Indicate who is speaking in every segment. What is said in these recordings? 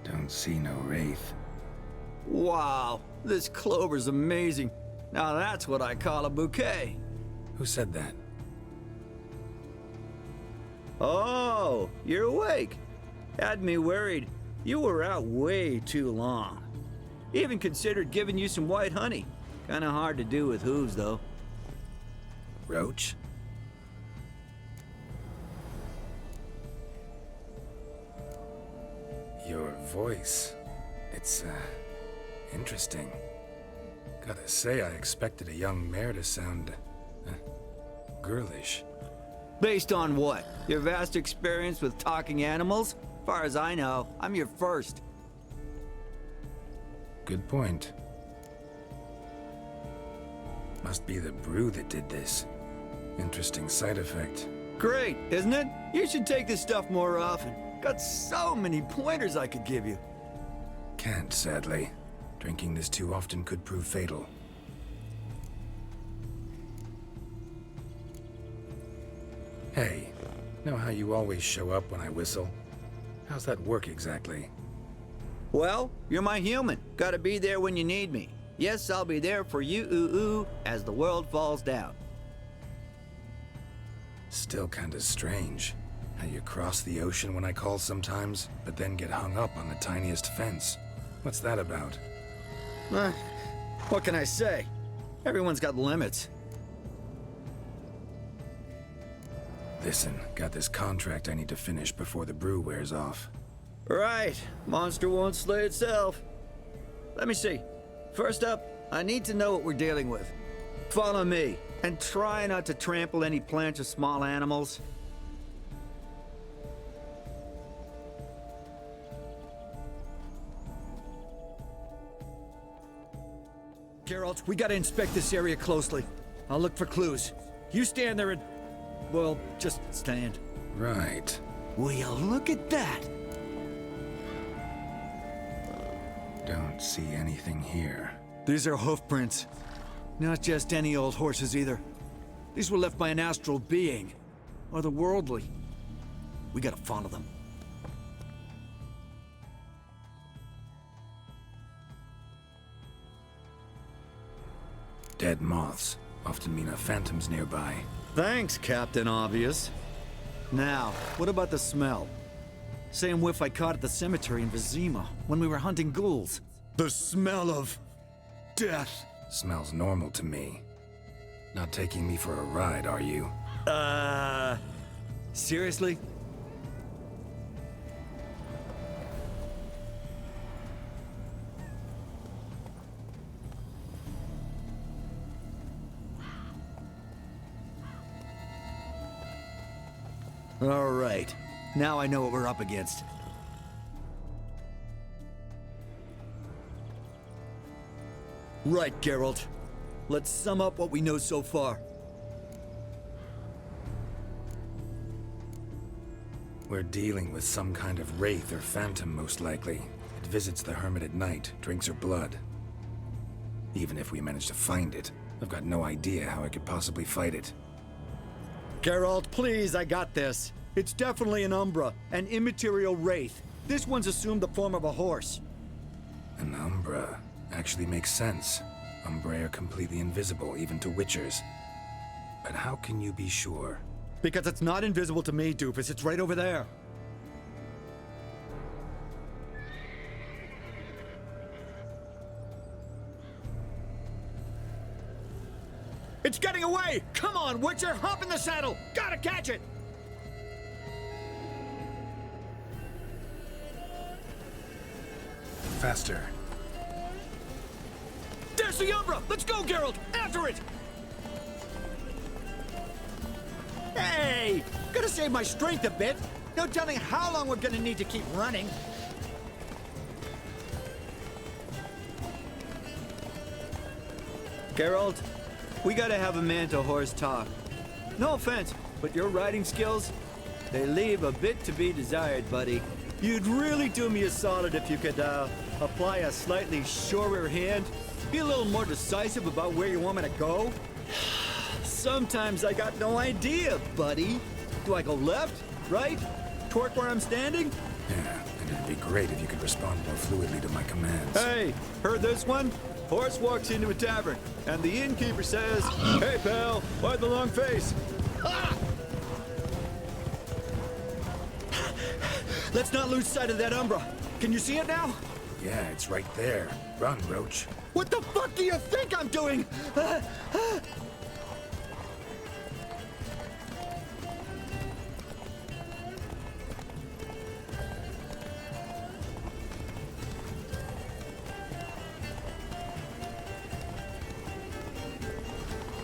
Speaker 1: Don't see no wraith.
Speaker 2: Wow, this clover's amazing. Now that's what I call a bouquet.
Speaker 1: Who said that?
Speaker 2: Oh, you're awake. Had me worried. You were out way too long. Even considered giving you some white honey. Kinda hard to do with hooves, though.
Speaker 1: Roach? Your voice. It's, interesting. Gotta say, I expected a young mare to sound, girlish.
Speaker 2: Based on what? Your vast experience with talking animals? Far as I know, I'm your first.
Speaker 1: Good point. Must be the brew that did this. Interesting side effect.
Speaker 2: Great, isn't it? You should take this stuff more often. Got so many pointers I could give you.
Speaker 1: Can't, sadly. Drinking this too often could prove fatal. Hey, know how you always show up when I whistle? How's that work exactly?
Speaker 2: Well, you're my human. Gotta be there when you need me. Yes, I'll be there for you, as the world falls down.
Speaker 1: Still kinda strange. How you cross the ocean when I call sometimes, but then get hung up on the tiniest fence. What's that about?
Speaker 2: What can I say? Everyone's got limits.
Speaker 1: Listen, got this contract I need to finish before the brew wears off.
Speaker 2: Right. Monster won't slay itself. Let me see. First up, I need to know what we're dealing with. Follow me, and try not to trample any plants or small animals. Geralt, we gotta inspect this area closely. I'll look for clues. You stand there and... well, just stand.
Speaker 1: Right.
Speaker 2: Will you look at that?
Speaker 1: Don't see anything here.
Speaker 2: These are hoof prints. Not just any old horses either. These were left by an astral being. Or the worldly. We gotta follow them.
Speaker 1: Dead moths often mean a phantom's nearby.
Speaker 2: Thanks, Captain Obvious. Now, what about the smell? Same whiff I caught at the cemetery in Vizima when we were hunting ghouls. The smell of... death.
Speaker 1: Smells normal to me. Not taking me for a ride, are you?
Speaker 2: Seriously? All right. Now I know what we're up against. Right, Geralt. Let's sum up what we know so far.
Speaker 1: We're dealing with some kind of wraith or phantom, most likely. It visits the hermit at night, drinks her blood. Even if we manage to find it, I've got no idea how I could possibly fight it.
Speaker 2: Geralt, please, I got this. It's definitely an Umbra, an immaterial wraith. This one's assumed the form of a horse.
Speaker 1: An Umbra actually makes sense. Umbrae are completely invisible, even to Witchers. But how can you be sure?
Speaker 2: Because it's not invisible to me, Doofus. It's right over there. It's getting away! Come on, Witcher! Hop in the saddle! Gotta catch it!
Speaker 1: Faster.
Speaker 2: There's the Umbra! Let's go, Geralt! After it! Hey! Gotta save my strength a bit. No telling how long we're gonna need to keep running. Geralt, we gotta have a man-to-horse talk. No offense, but your riding skills, they leave a bit to be desired, buddy. You'd really do me a solid if you could, apply a slightly surer hand. Be a little more decisive about where you want me to go. Sometimes I got no idea, buddy. Do I go left, right, toward where I'm standing?
Speaker 1: Yeah, and it'd be great if you could respond more fluidly to my commands.
Speaker 2: Hey, heard this one? Horse walks into a tavern, and the innkeeper says, "Hey, pal, why the long face?" Ah! Let's not lose sight of that Umbra. Can you see it now?
Speaker 1: Yeah, it's right there. Run, Roach.
Speaker 2: What the fuck do you think I'm doing?
Speaker 1: As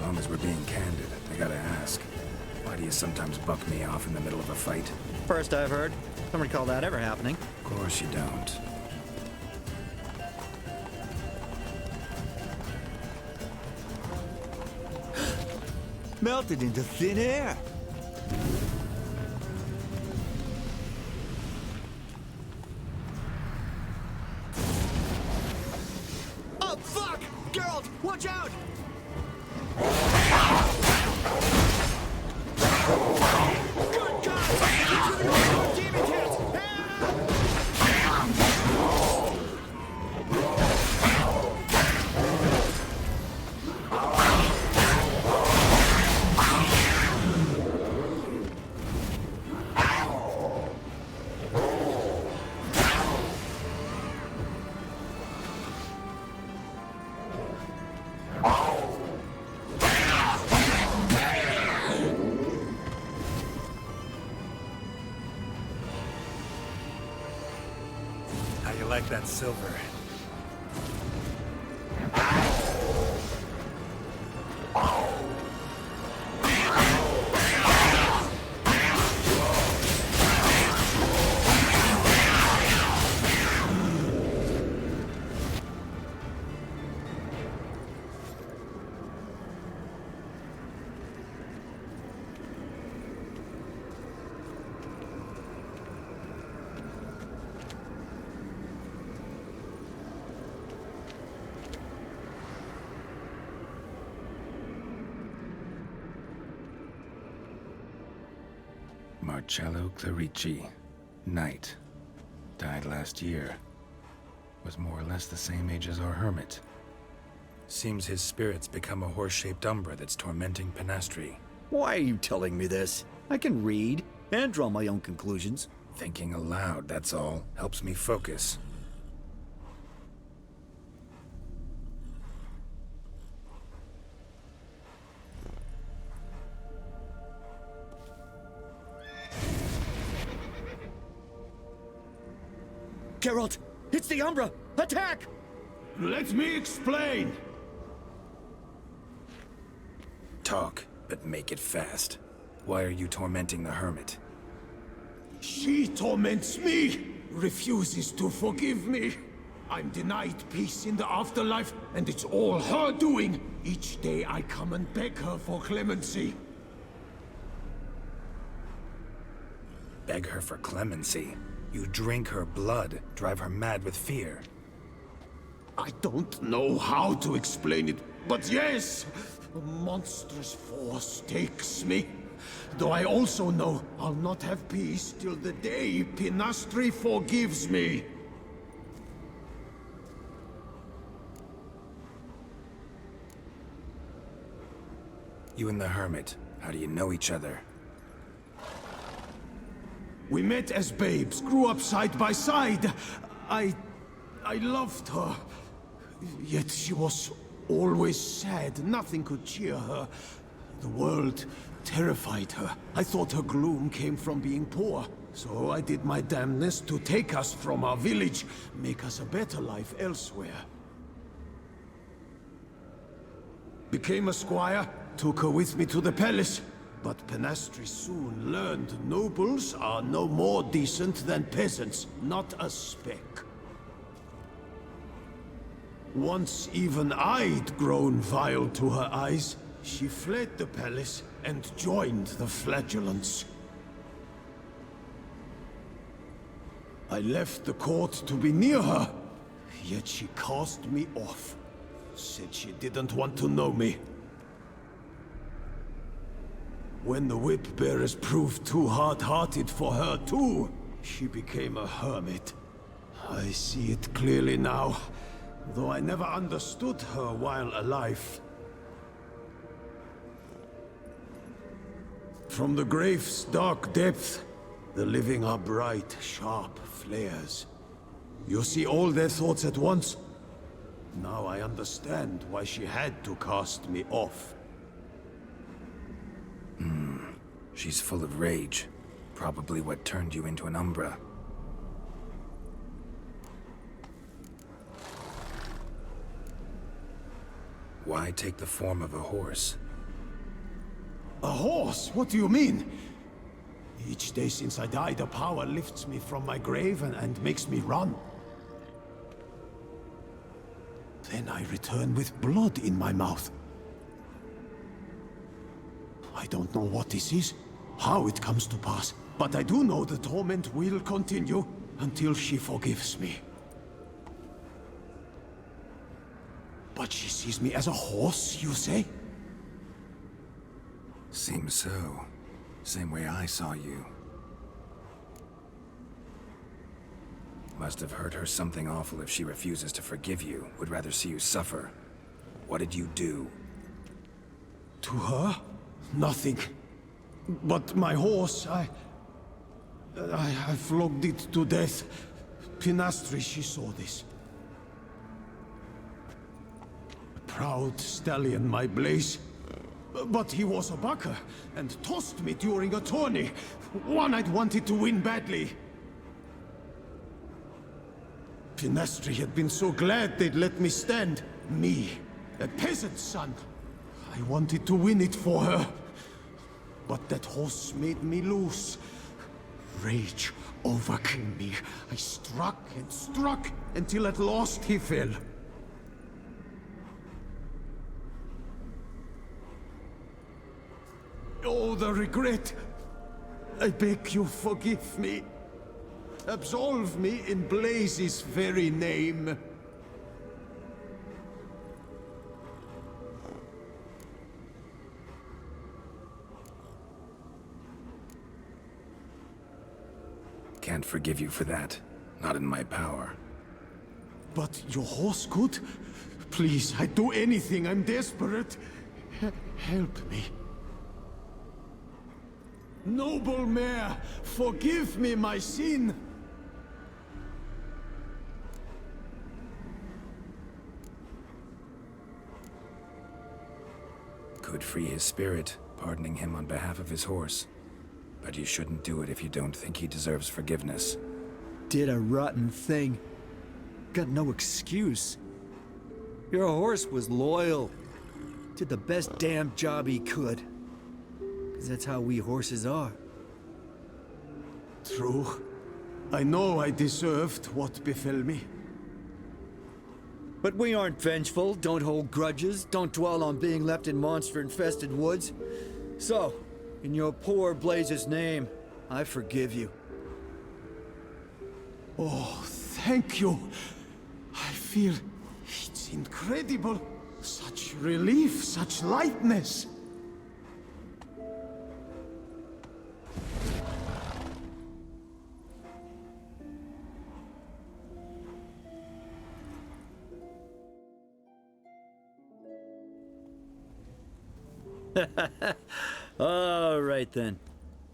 Speaker 1: long as we're being candid, I gotta ask. Why do you sometimes buck me off in the middle of a fight?
Speaker 2: First I've heard. Don't recall that ever happening.
Speaker 1: Of course you don't.
Speaker 2: Melted into thin air. Oh, fuck! Geralt, watch out! Good God! Demon cats!
Speaker 1: How you like that silver? Marcello Clerici, Knight. Died last year. Was more or less the same age as our hermit. Seems his spirit's become a horse-shaped umbra that's tormenting Penastri.
Speaker 2: Why are you telling me this? I can read and draw my own conclusions.
Speaker 1: Thinking aloud, that's all. Helps me focus.
Speaker 2: Geralt, it's the Umbra! Attack!
Speaker 3: Let me explain!
Speaker 1: Talk, but make it fast. Why are you tormenting the hermit?
Speaker 3: She torments me, refuses to forgive me. I'm denied peace in the afterlife, and it's all her doing. Each day I come and beg her for clemency.
Speaker 1: Beg her for clemency? You drink her blood, drive her mad with fear.
Speaker 3: I don't know how to explain it, but yes, a monstrous force takes me. Though I also know I'll not have peace till the day Penastri forgives me.
Speaker 1: You and the hermit, how do you know each other?
Speaker 3: We met as babes, grew up side by side. I loved her. Yet she was always sad. Nothing could cheer her. The world terrified her. I thought her gloom came from being poor. So I did my damnedest to take us from our village, make us a better life elsewhere. Became a squire, took her with me to the palace. But Penastri soon learned nobles are no more decent than peasants, not a speck. Once even I'd grown vile to her eyes, she fled the palace and joined the flagellants. I left the court to be near her, yet she cast me off. Said she didn't want to know me. When the whip-bearers proved too hard-hearted for her too, she became a hermit. I see it clearly now, though I never understood her while alive. From the grave's dark depth, the living are bright, sharp flares. You see all their thoughts at once? Now I understand why she had to cast me off.
Speaker 1: She's full of rage. Probably what turned you into an Umbra. Why take the form of a horse?
Speaker 3: A horse? What do you mean? Each day since I died, a power lifts me from my grave and makes me run. Then I return with blood in my mouth. I don't know what this is, how it comes to pass, but I do know the torment will continue until she forgives me. But she sees me as a horse, you say?
Speaker 1: Seems so. Same way I saw you. Must have hurt her something awful if she refuses to forgive you, would rather see you suffer. What did you do?
Speaker 3: To her? Nothing. But my horse, I flogged it to death. Pinastri, she saw this. Proud stallion, my Blaze. But he was a bucker, and tossed me during a tourney. One I'd wanted to win badly. Pinastri had been so glad they'd let me stand. Me, a peasant's son. I wanted to win it for her. But that horse made me loose. Rage overcame me. I struck and struck, until at last he fell. Oh, the regret! I beg you, forgive me. Absolve me in Blaze's very name.
Speaker 1: Can't forgive you for that. Not in my power.
Speaker 3: But your horse could? Please, I'd do anything. I'm desperate. Help me. Noble mare, forgive me my sin.
Speaker 1: Could free his spirit, pardoning him on behalf of his horse. But you shouldn't do it if you don't think he deserves forgiveness.
Speaker 2: Did a rotten thing. Got no excuse. Your horse was loyal. Did the best damn job he could. 'Cause that's how we horses are.
Speaker 3: True. I know I deserved what befell me.
Speaker 2: But we aren't vengeful, don't hold grudges, don't dwell on being left in monster-infested woods. So, in your poor Blaze's name, I forgive you.
Speaker 3: Oh, thank you. I feel it's incredible. Such relief, such lightness.
Speaker 2: All right then.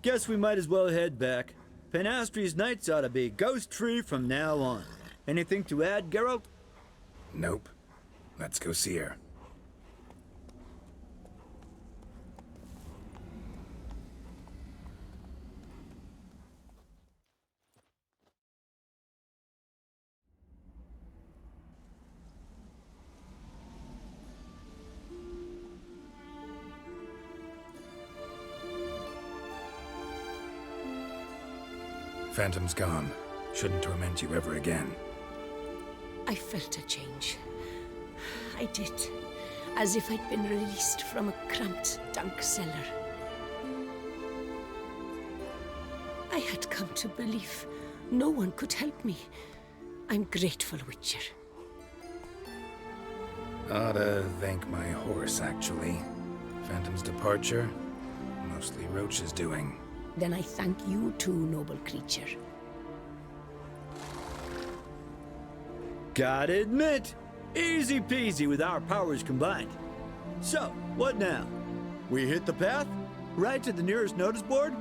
Speaker 2: Guess we might as well head back. Panastri's nights ought to be ghost-free from now on. Anything to add, Geralt?
Speaker 1: Nope. Let's go see her. Phantom's gone. Shouldn't torment you ever again.
Speaker 4: I felt a change. I did. As if I'd been released from a cramped dunk cellar. I had come to believe no one could help me. I'm grateful, Witcher.
Speaker 1: Ought to thank my horse, actually. Phantom's departure, mostly Roach's doing.
Speaker 4: Then I thank you too, noble creature.
Speaker 2: Gotta admit, easy peasy with our powers combined. So, what now? We hit the path? Ride to the nearest notice board?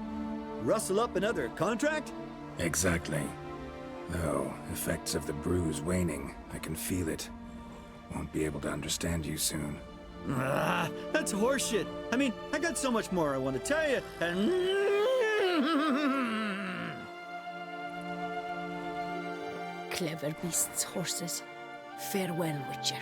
Speaker 2: Rustle up another contract?
Speaker 1: Exactly. Though, effects of the bruise waning. I can feel it. Won't be able to understand you soon.
Speaker 2: Ah, that's horseshit. I mean, I got so much more I want to tell you, and...
Speaker 4: Clever beasts, horses. Farewell, Witcher.